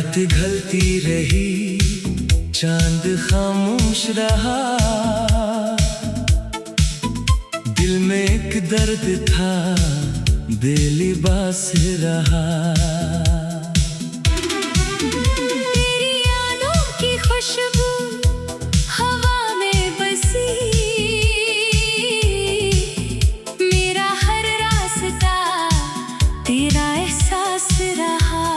रात ढलती रही, चांद खामोश रहा। दिल में एक दर्द था, बेलिबास रहा। तेरी यादों की खुशबू हवा में बसी, मेरा हर रास्ता तेरा एहसास रहा।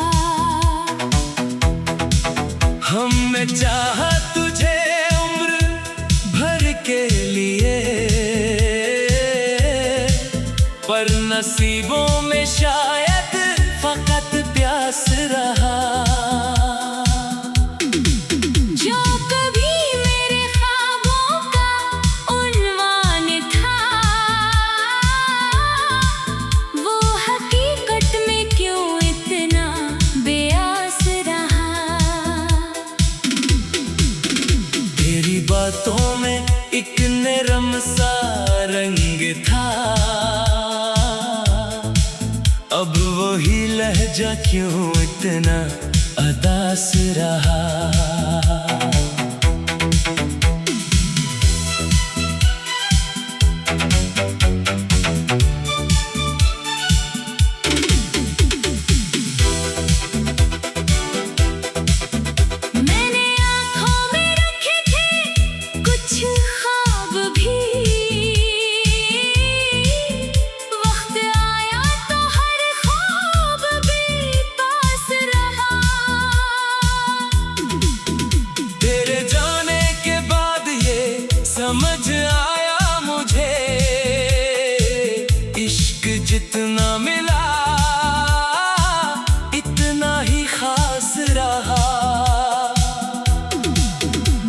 हमने चाहा तुझे उम्र भर के लिए, पर नसीबों में शायद फकत प्यास रहा। जो कभी मेरे ख्वाबों का उन्वान था, वो हकीकत में क्यों इतना बेआस रहा। तेरी बातों में एक नरम सा रंग था, अब वही लहजा क्यों इतना अदास रहा। मैंने आँखों में रखे थे कुछ ख्वाब भी, वक्त आया तो हर ख्वाब भी पास रहा। तेरे जाने के बाद ये समझ आया मुझे, इश्क जितना मिला इतना ही खास रहा।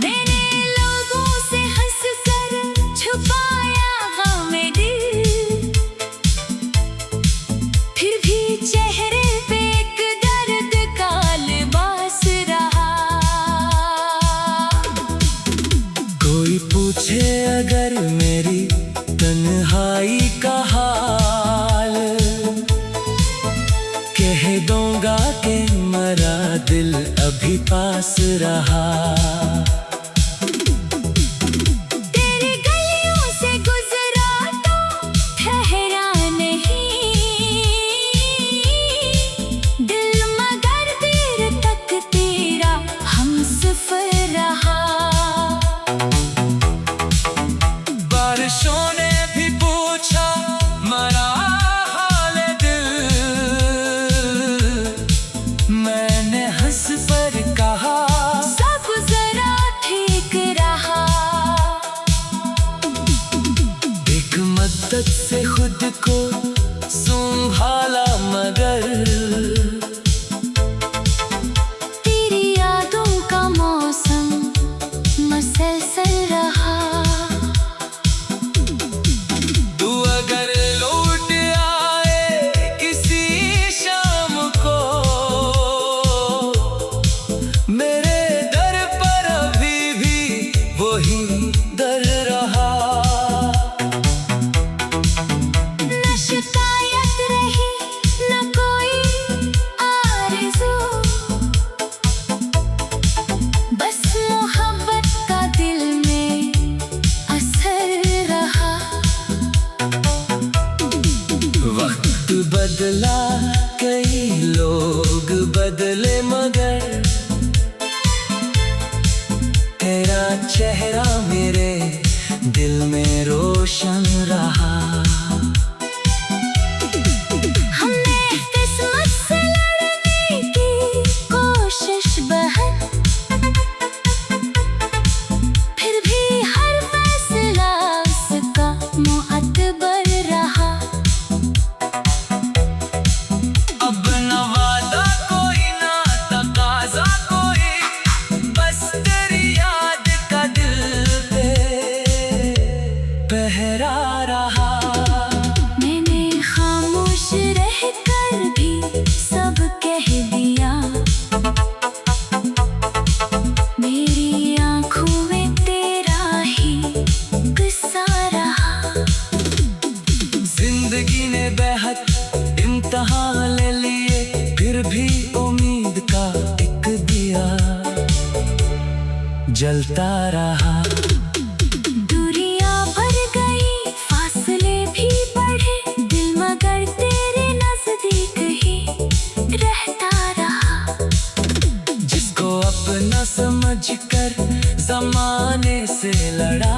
मैंने लोगों से हंसकर छुपाया गम दिल, फिर भी चेहरे पे एक दर्द का लिबास रहा। कोई पूछे अगर मेरी तन्हाई का हाल, कह दूंगा कि मरा दिल अभी पास रहा। तेरी गलियों से गुजरा तो ठहरा नहीं दिल, मगर देर तक तेरा हमसफर रहा। बारिशों ने भी पूछा मरा हाल दिल, मैंने हंस पर कहा सब जरा ठीक रहा। एक मद्दत से खुद को संभाला, मगर तेरी यादों का मौसम मसलसल रहा। तू अगर लौट आए किसी शाम को, मेरे दर पर अभी भी वही दर रहा। न शिकायत रही न कोई आरज़ू, बस मोहब्बत का दिल में असर रहा। वक्त बदला, कई लोग बदले, मगर तेरा चेहरा मेरे दिल में रोशन रहा। हमने किस्मत से लड़ने की कोशिश बहुत, फिर भी हर फैसला उसका मुअत्बर रहा। अब न वादा कोई ना तकाज़ा कोई, बस तेरी याद का दिल पे पहरा रहा। मैंने खामोश रहकर भी सब कह दिया, मेरी आँखों में तेरा ही किस्सा रहा। जिंदगी ने बेहद इम्तिहान ले लिए, फिर भी उम्मीद का एक जलता रहा। दूरियां बढ़ गई, फासले भी बढ़े, दिल मगर तेरे नजदीक ही रहता रहा। जिसको अपना समझकर जमाने से लड़ा,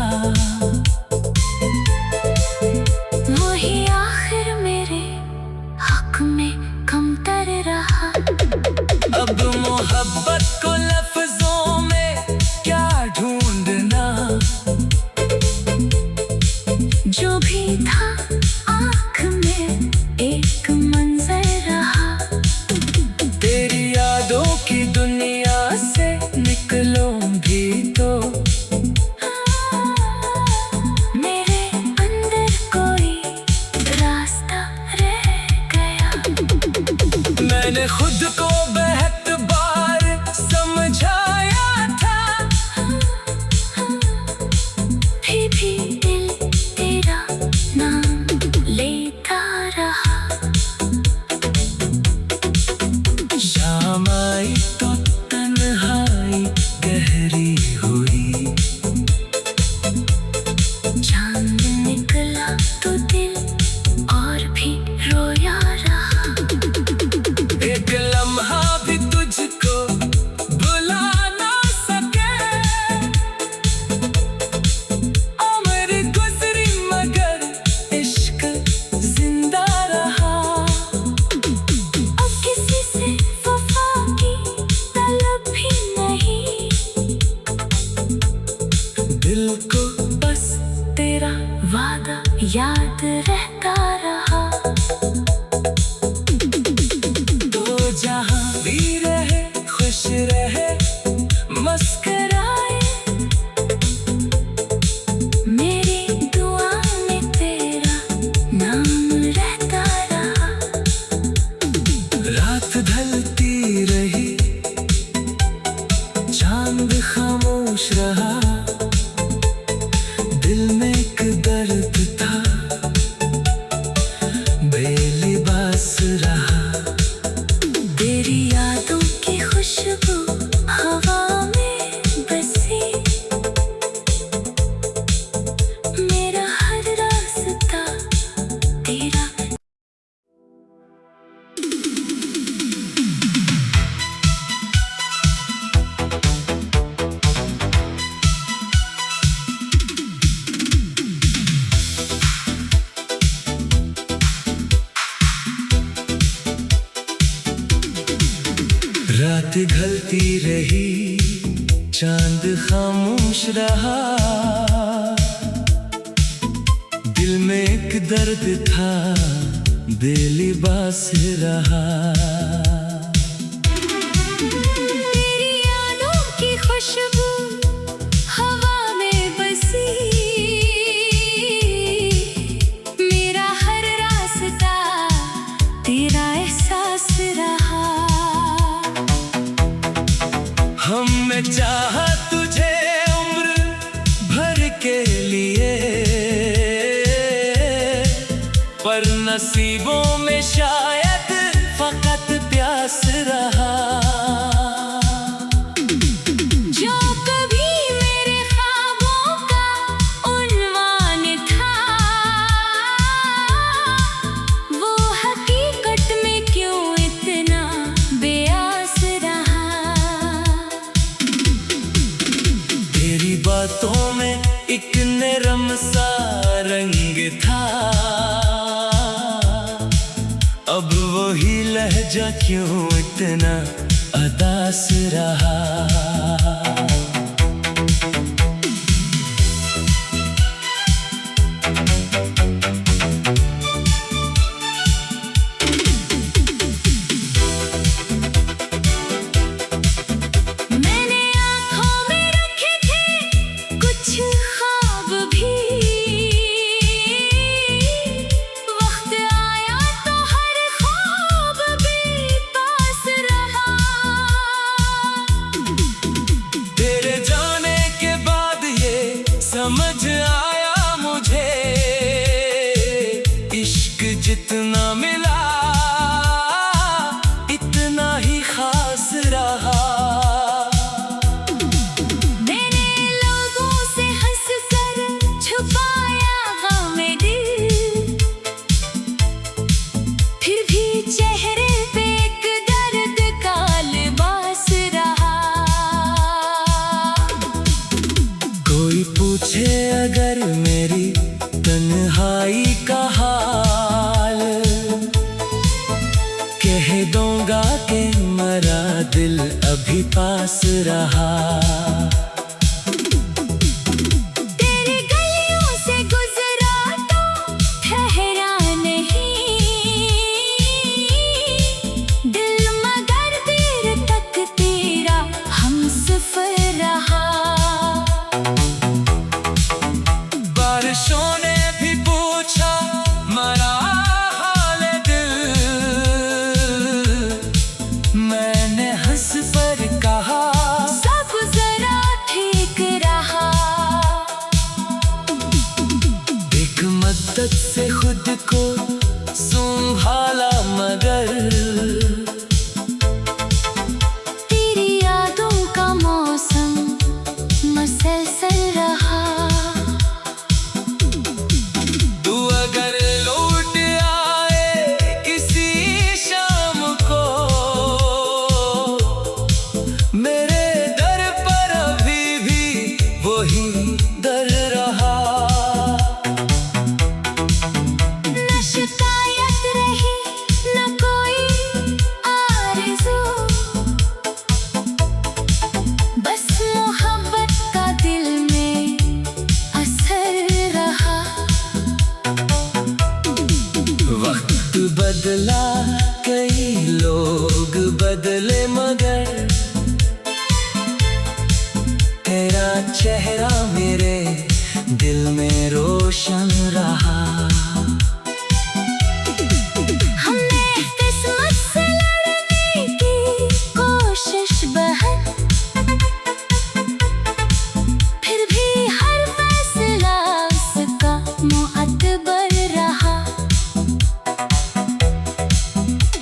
वही आखिर मेरे हक में कमतर रहा। अब मोहब्बत को लफ्जों में क्या ढूंढना, जो भी था आँख में एक मंजर रहा। तेरी यादों की दुनिया से निकलो भी तो मेरे अंदर कोई रास्ता रह गया। मैंने खुद को बहुत बार समझाया था, फिर भी दिल तेरा नाम लेता रहा। शाम आई तो तन्हाई गहरी हुई, चांद निकला तो दिल और भी रोया रहा। एक लम्हा भी तुझको भुला ना सके। उम्र गुजरी मगर इश्क जिंदा रहा। अब किसी से वफा की तलब भी नहीं, दिल को बस तेरा वादा याद रहता रहा। तो जहाँ भी रहे खुश रहे मुस्कुराए, मेरी दुआ में तेरा नाम रहता रहा। रात ढलती रही, चांद खामोश रहा। दिल में एक दर्द था, बेलिबास रहा। तेरी यादों की खुशबू हवा में बसी, मेरा हर रास्ता तेरा। रात ढलती रही, चांद खामोश रहा। दिल में एक दर्द था, बेलिबास रहा। तेरी यादों की खुशबू हवा में बसी, मेरा हर रास्ता तेरा एहसास रहा। हमने चाहा तुझे उम्र भर के लिए, पर नसीबों में शायद फकत प्यास रहा। जो कभी मेरे ख्वाबों का उन्वान था, वो हकीकत में क्यों इतना बेआस रहा। तेरी बातों में एक नरम सा रंग था, अब वही लहजा क्यों इतना अदास रहा। मैंने आँखों में रखे थे कुछ ख्वाब भी, वक्त आया तो हर ख्वाब भी पास रहा। तेरे जाने के बाद ये समझ आया मुझे, इश्क जितना मिला इतना ही खास रहा। मैंने फिर भी चेहरे पे एक दर्द का लिबास रहा। कोई पूछे अगर मेरी तन्हाई का हाल, कह दूंगा कि मेरा दिल अभी पास रहा। तेरी गलियों से गुजरा तो ठहरा नहीं, दिल मगर देर तक तेरा हमसफर रहा। बारिशों ने भी पूछा मेरा हाल दिल, मैंने हंस कर कहा सब जरा ठीक रहा। एक मद्दत से खुद को संभाला मगर तेरी यादों का मौसम मसलसल रहा। तू अगर लौट आए किसी शाम को, मेरे दर पर अभी भी वही दर रहा। न शिकायत रही न कोई आरज़ू, बस मोहब्बत का दिल में असर रहा। वक्त बदला कई लोग बदले मगर तेरा चेहरा मेरे दिल में रोशन रहा। हमने किस्मत से लड़ने की कोशिश बहन, फिर भी हर फैसला उसका मुअत्बर रहा।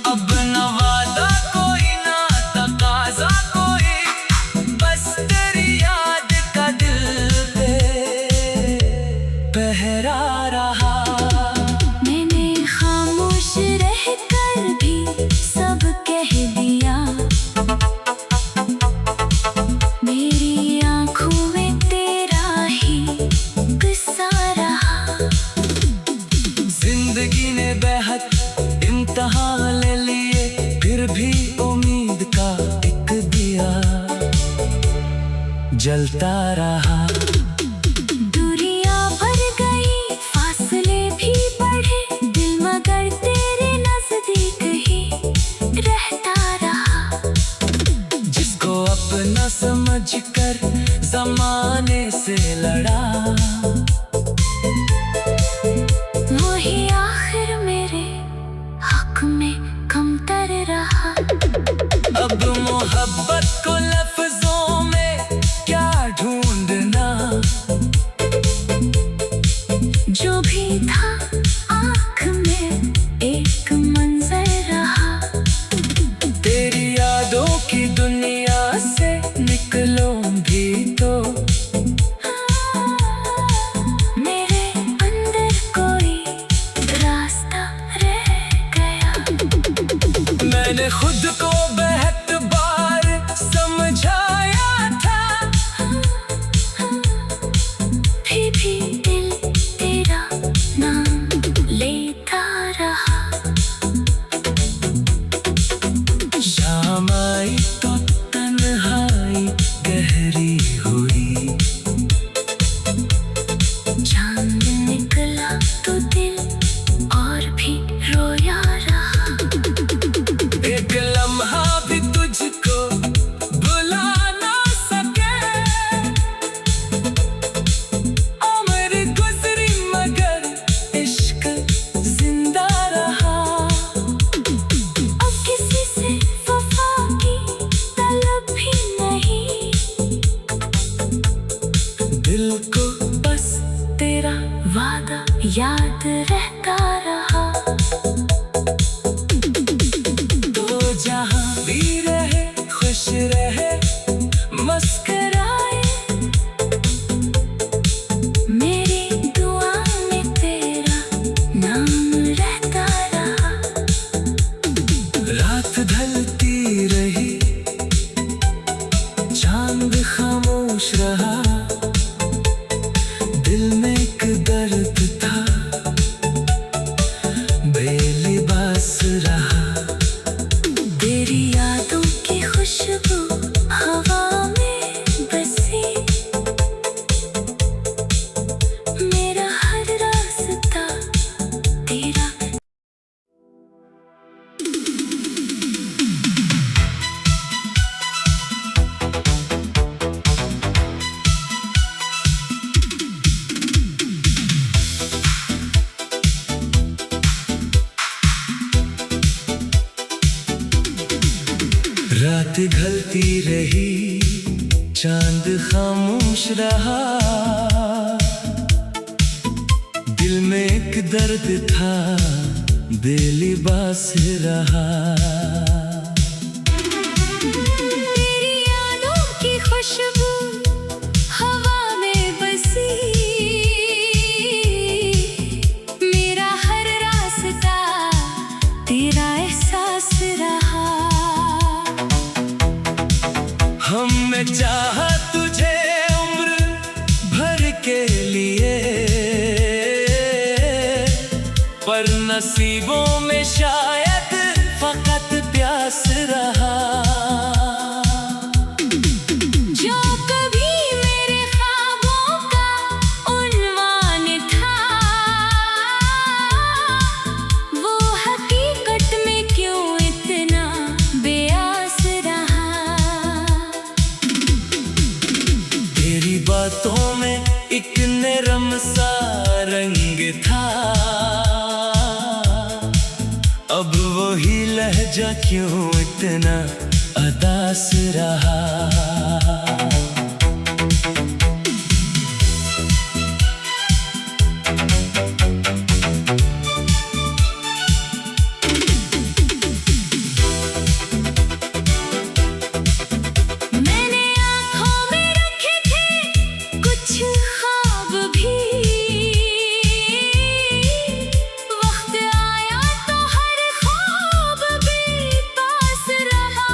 अब न वादा कोई ना तकाज़ा कोई, बस तेरी याद का दिल पे पहरा रहा। मैंने खामोश रहकर भी सब कह दिया, मेरी आँखों में तेरा ही किस्सा रहा। जिंदगी ने बेहद इम्तिहान ले लिए, फिर भी उम्मीद का एक दिया जलता रहा। दूरियां बढ़ गई, फासले भी बढ़े, दिल मगर तेरे नजदीक ही रहता रहा। जिसको अपना समझकर जमाने से लड़ा, वही आखिर मेरे हक में कमतर रहा। अब मोहब्बत को लफ्जों में क्या ढूंढना, जो भी था आँख में एक मंजर रहा। तेरी यादों की दुनिया से निकलूं भी तो मेरे अंदर कोई रास्ता रह गया। मैंने खुद को बहुत बार समझाया था, फिर भी दिल तेरा नाम लेता रहा। शाम आई तो तन्हाई गहरी हुई, चांद निकला तो दिल और भी रोया रहा। एक लम्हा रात ढलती रही, चांद खामोश रहा। दिल में एक दर्द था, बेलिबास रहा। तेरी यादों की खुशबू हवा में बसी, मेरा हर रास्ता तेरा एहसास रहा। हमने चाहा तुझे उम्र भर के लिए, पर नसीबों में शायद फकत प्यास रहा। जो कभी मेरे ख्वाबों का उन्वान था, वो हकीकत में क्यों इतना बेआस रहा। तेरी बातों में एक नरम सा रंग था, अब वही लहजा क्यों इतना अदास रहा। मैंने आँखों में रखे थे कुछ ख्वाब भी, वक्त आया तो हर ख्वाब भी पास रहा।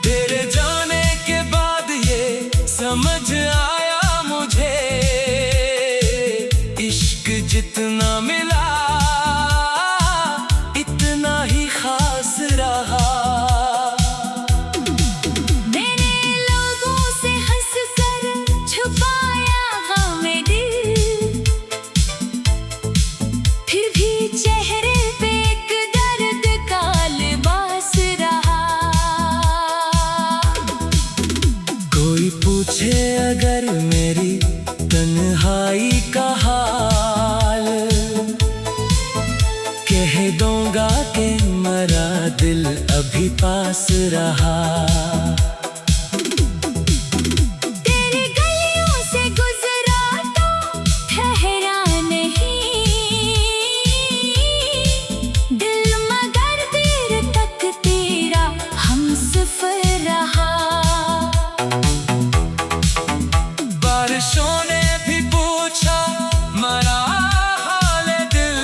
तेरे जाने के बाद ये समझ आया मुझे, इश्क जितना मिला इतना ही खास रहा। मैंने लोगों से हंसकर छुपाया गम दिल, फिर भी चेहरे पे एक दर्द का लिबास रहा। कोई पूछे अगर मेरी तन्हाई का हाल, कह दूंगा कि मेरा दिल अभी पास रहा। तेरी गलियों से गुजरा तो ठहरा नहीं, दिल मगर देर तक तेरा हमसफर रहा। बारिशों ने भी पूछा मेरा हाल दिल,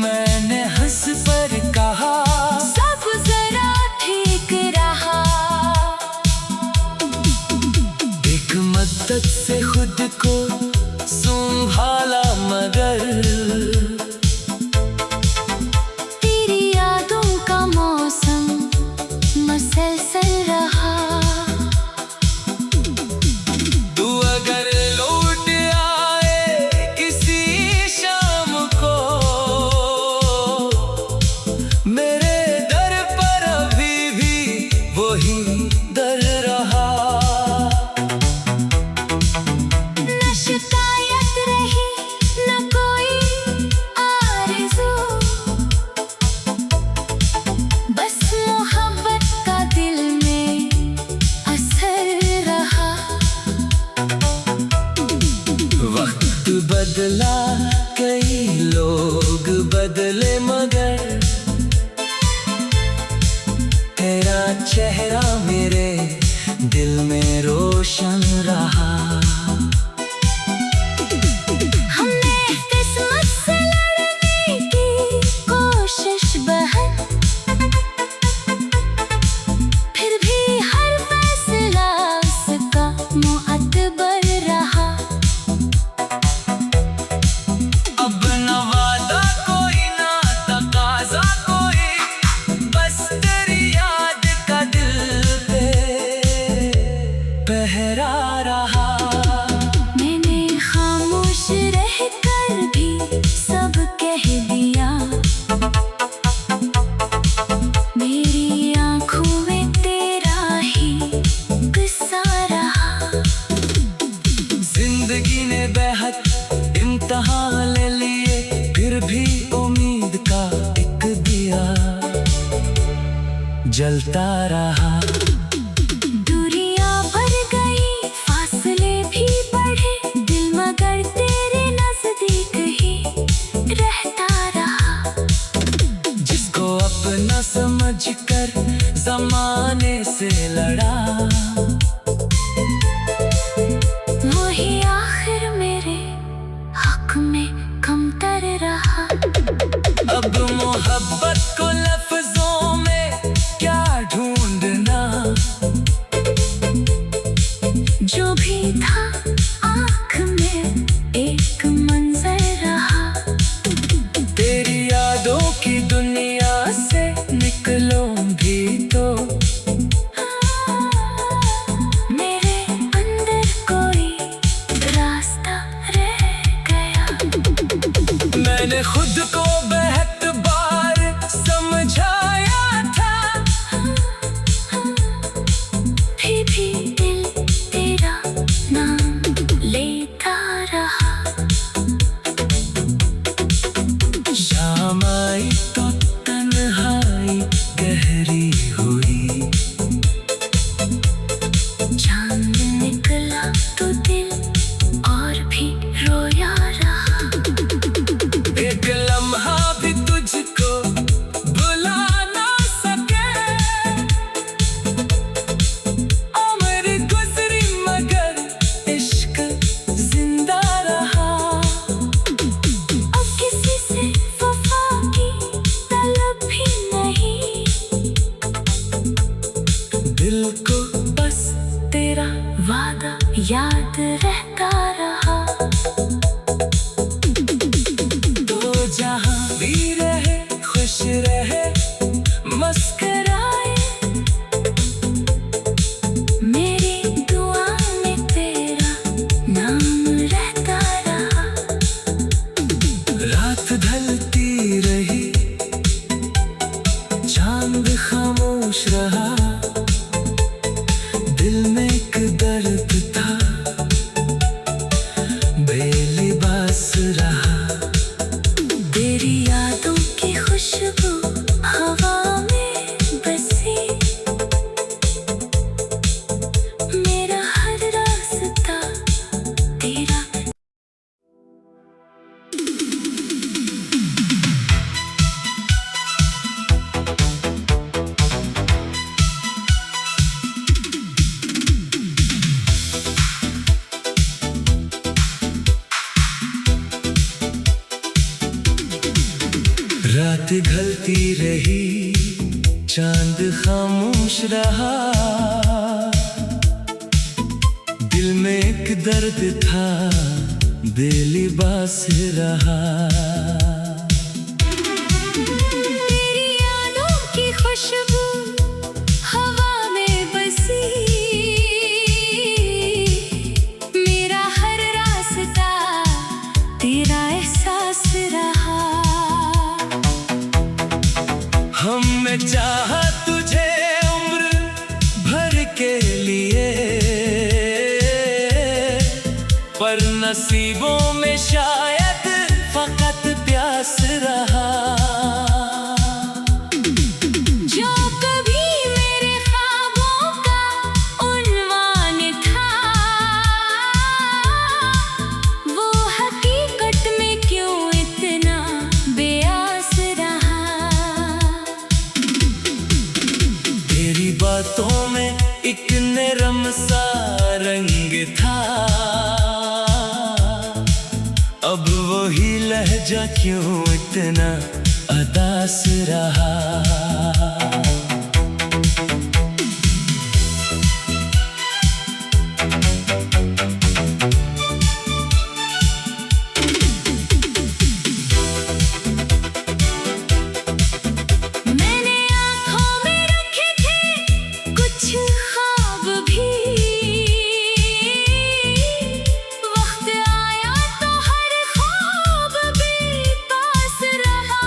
मैंने हंस पर कहा सब जरा ठीक रहा। एक मद्दत से खुद को संभाला मगर तेरी यादों का मौसम मसलसल रहा। तू अगर लौट आए किसी शाम को, मेरे दर पर अभी भी वही दर रहा। न शिकायत रही न कोई आरज़ू, बस मोहब्बत का दिल में असर रहा। वक्त बदला, कई लोग बदले, मगर तेरा चेहरा मेरे दिल में रोशन रहा। हमने किस्मत से लड़ने की कोशिश बहन, फिर भी हर फैसला उसका मुअत्बर रहा। अब न वादा कोई ना तकाजा कोई, बस तेरी याद का दिल पे पहरा रहा। मैंने खामोश रहकर भी सब कह दिया, मेरी आँखों में तेरा ही किस्सा रहा। जिंदगी ने बेहद इम्तिहान ले लिए, फिर भी उम्मीद का एक जलता रहा। दूरियां बढ़ गई, फासले भी बढ़े, दिल मगर तेरे नजदीक ही रहता रहा। जिसको अपना समझकर जमाने से लड़ा, वही आखिर मेरे हक में कमतर रहा। अब मोहब्बत को लफ्जों में क्या ढूंढना, जो भी था आँख में एक मंजर रहा। तेरी यादों की दुनिया से निकलो भी तो मेरे अंदर कोई रास्ता रह गया। मैंने खुद को बहुत बार समझाया था, फिर भी दिल तेरा नाम लेता रहा। शाम आई तो तन्हाई गहरी हुई, चांद निकला तो दिल और भी रोया रहा। एक लम्हा भी तुझको भुला ना सके, उम्र गुजरी मगर इश्क जिंदा रहा। अब किसी से वफा की तलब भी नहीं, दिल को बस तेरा वादा याद रहता रहा। तो जहाँ भी रहे खुश रहे मुस्कुराए, मेरी दुआ में तेरा नाम रहता रहा। रात ढलती रही, चांद खामोश रहा, दिल में एक दर्द था बेलिबास रहा। तेरी यादों की खुशबू हवा में बसी, मेरा हर रास्ता तेरा। रात ढलती रही, चांद खामोश रहा, दिल में एक दर्द था बेलिबास रहा। तेरी यादों की खुशबू हवा में बसी, मेरा हर रास्ता तेरा एहसास रहा। हमने चाहा तुझे उम्र भर के लिए, पर नसीबों में शायद फकत प्यास रहा। जो कभी मेरे ख्वाबों का उन्वान था, वो हकीकत में क्यों इतना बेआस रहा। तेरी बातों में एक नरम सा रंग था, अब वही लहजा क्यों इतना अदास रहा। मैंने आँखों में रखे थे कुछ ख्वाब भी, वक्त आया तो हर ख्वाब भी पास रहा।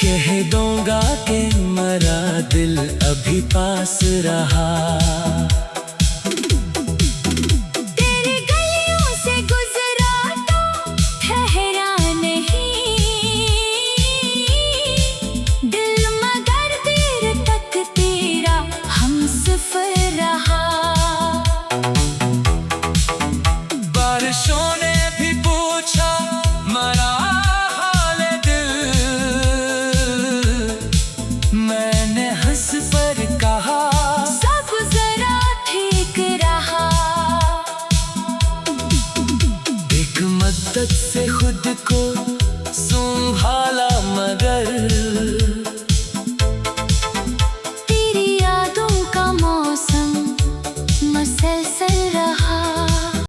कह दूंगा कि मरा दिल अभी पास रहा। तेरी गलियों से गुजरा तो ठहरा नहीं दिल, मगर देर तक तेरा हमसफर रहा। बारिशों ने भी पूछा मरा हाल दिल, मैंने हंस पर कहा सब जरा ठीक रहा। एक मद्दत से खुद को